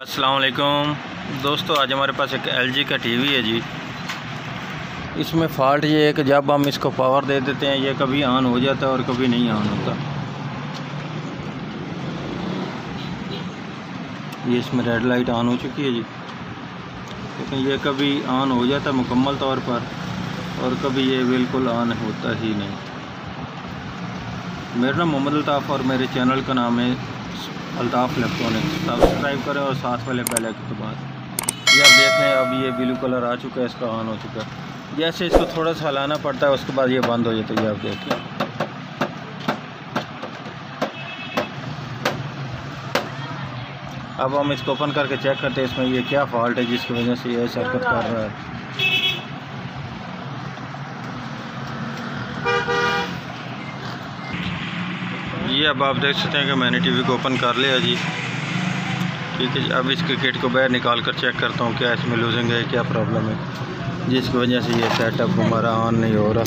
अस्सलाम वालेकुम दोस्तों, आज हमारे पास एक LG का टीवी है जी। इसमें फ़ॉल्ट ये है कि जब हम इसको पावर दे देते हैं ये कभी ऑन हो जाता है और कभी नहीं ऑन होता। ये इसमें रेड लाइट ऑन हो चुकी है जी, लेकिन ये कभी ऑन हो जाता है मुकम्मल तौर पर और कभी ये बिल्कुल ऑन होता ही नहीं। मेरा नाम मोहम्मद अल्ताफ़ और मेरे चैनल का नाम है अल्ताफ़ इलेक्ट्रॉनिक्स। सब्सक्राइब करें और साथ वाले बेल आइकन के बाद ये आप देख रहे हैं, अब ये ब्लू कलर आ चुका है, इसका ऑन हो चुका है। जैसे इसको थोड़ा सा हिलाना पड़ता है उसके बाद ये बंद हो जाता है। ये आप देखिए, अब हम इसको ओपन करके चेक करते हैं इसमें ये क्या फ़ॉल्ट है जिसकी वजह से ये हरकत कर रहा है। ये अब आप देख सकते हैं कि मैंने टीवी को ओपन कर लिया जी। ठीक है जी, अब इसके किट को बाहर निकाल कर चेक करता हूँ क्या इसमें लूजिंग है, क्या प्रॉब्लम है जिसकी वजह से ये सेटअप हमारा ऑन नहीं हो रहा।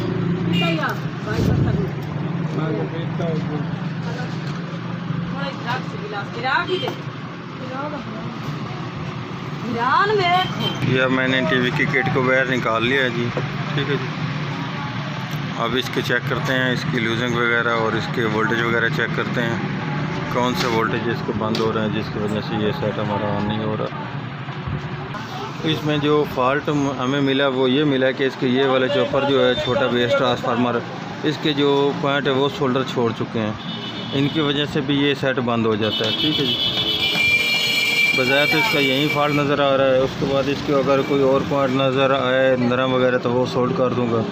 ये अब मैंने टीवी की किट को बाहर निकाल लिया जी। ठीक है जी, अब इसके चेक करते हैं इसकी लूजिंग वगैरह और इसके वोल्टेज वगैरह चेक करते हैं कौन से वोल्टेज इसके बंद हो रहे हैं जिसकी वजह से ये सेट हमारा ऑन नहीं हो रहा। इसमें जो फॉल्ट हमें मिला वो ये मिला कि इसके ये वाले चॉपर जो है छोटा बेस ट्रांसफार्मर, इसके जो पॉइंट है वो शोल्डर छोड़ चुके हैं, इनकी वजह से भी ये सेट बंद हो जाता है। ठीक है जी, बजाय तो इसका यही फॉल्ट नज़र आ रहा है। उसके बाद इसके अगर कोई और पॉइंट नज़र आए नरम वगैरह तो वो सोल्ड कर दूँगा।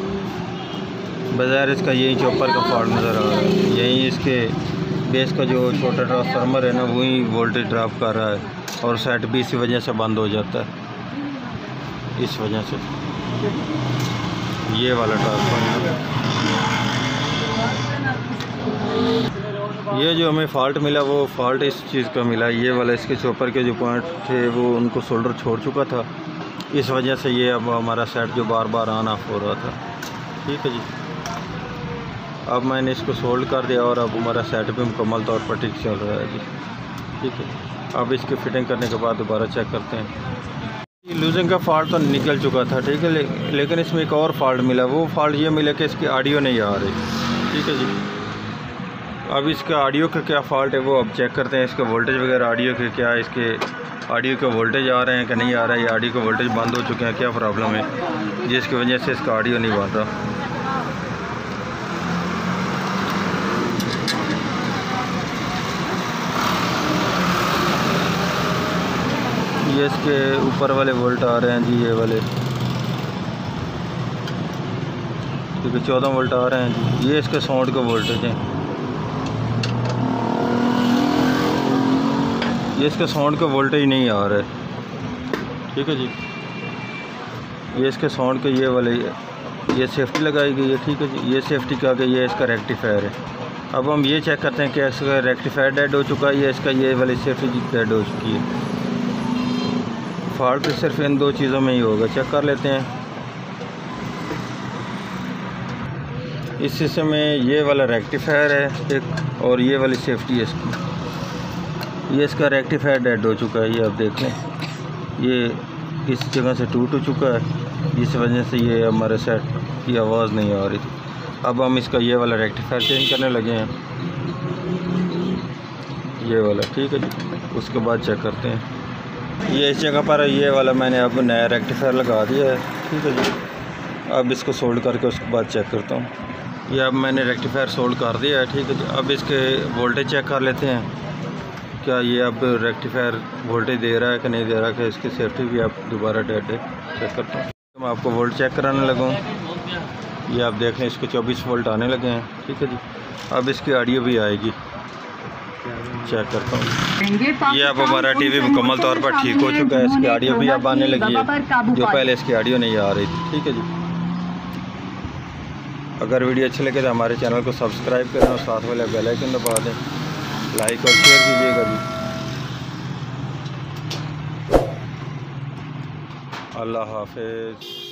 बजाय इसका यही चॉपर का फॉल्ट नज़र आ रहा है, यही इसके बेस का जो छोटा ट्रांसफार्मर है ना वही वोल्टेज ड्रॉप कर रहा है और सेट भी इसी वजह से बंद हो जाता है। इस वजह से ये वाला ट्रांसफार्मर, ये जो हमें फ़ॉल्ट मिला वो फ़ॉल्ट इस चीज़ का मिला, ये वाला इसके चॉपर के जो पॉइंट थे वो उनको शोल्डर छोड़ चुका था, इस वजह से ये अब हमारा सेट जो बार बार ऑन ऑफ हो रहा था। ठीक है जी, अब मैंने इसको सोल्ड कर दिया और अब हमारा सेट भी मुकम्मल तौर पर ठीक चल रहा है जी। ठीक है, अब इसकी फ़िटिंग करने के बाद दोबारा चेक करते हैं। लूजिंग का फॉल्ट तो निकल चुका था, ठीक है, लेकिन इसमें एक और फॉल्ट मिला। वो फॉल्ट ये मिला कि इसकी ऑडियो नहीं आ रही। ठीक है जी, अब इसका ऑडियो का क्या फ़ॉल्ट है वो अब चेक करते हैं। इसके वोल्टेज वगैरह ऑडियो के क्या, इसके ऑडियो के वोल्टेज आ रहे हैं कि नहीं आ रहा है, या ऑडियो के वोल्टेज बंद हो चुके हैं, क्या प्रॉब्लम है जिसकी वजह से इसका ऑडियो नहीं बन रहा। ये इसके ऊपर वाले वोल्ट आ रहे हैं जी, ये वाले, क्योंकि 14 वोल्ट आ रहे हैं जी। ये इसके साउंड का वोल्टेज है, ये इसके साउंड का वोल्टेज नहीं आ रहा है। ठीक है जी, ये इसके साउंड के ये वाले, ये सेफ्टी लगाई गई है। ठीक है जी, ये सेफ्टी का आगे ये इसका रेक्टिफायर है। अब हम ये चेक करते हैं कि इसका रेक्टिफायर डेड हो चुका है या इसका ये वाली सेफ्टी डेड हो चुकी है। फॉल्ट सिर्फ इन दो चीज़ों में ही होगा, चेक कर लेते हैं। इस सिस्टम में ये वाला रेक्टिफायर है एक, और ये वाली सेफ्टी है इसकी। ये इसका रेक्टिफायर डेड हो चुका है, ये आप देख लें, ये इस जगह से टूट हो चुका है जिस वजह से ये हमारे सेट की आवाज़ नहीं आ रही थी। अब हम इसका ये वाला रेक्टिफायर चेंज करने लगे हैं, ये वाला। ठीक है जी, उसके बाद चेक करते हैं। ये इस जगह पर ये वाला मैंने अब नया रेक्टिफायर लगा दिया है। ठीक है जी, अब इसको सोल्ड करके उसके बाद चेक करता हूँ। ये अब मैंने रेक्टिफायर सोल्ड कर दिया है। ठीक है जी, अब इसके वोल्टेज चेक कर लेते हैं, क्या ये अब रेक्टिफायर वोल्टेज दे रहा है कि नहीं दे रहा, कि इसकी सेफ्टी भी आप दोबारा डेड है, चेक करता हूँ। मैं आपको वोल्ट चेक कराने लगा हूँ, ये आप देख लें इसके 24 वोल्ट आने लगे हैं। ठीक है जी, अब इसकी ऑडियो भी आएगी, चेक करता हूँ। ये अब हमारा टीवी मुकम्मल तौर पर ठीक हो चुका है, इसकी ऑडियो भी अब आने लगी है जो पहले इसकी ऑडियो नहीं आ रही थी। ठीक है जी, अगर वीडियो अच्छी लगे तो हमारे चैनल को सब्सक्राइब करें और साथ वाले बेल आइकन दबा दें, लाइक और शेयर कीजिएगा जी। अल्लाह हाफिज़।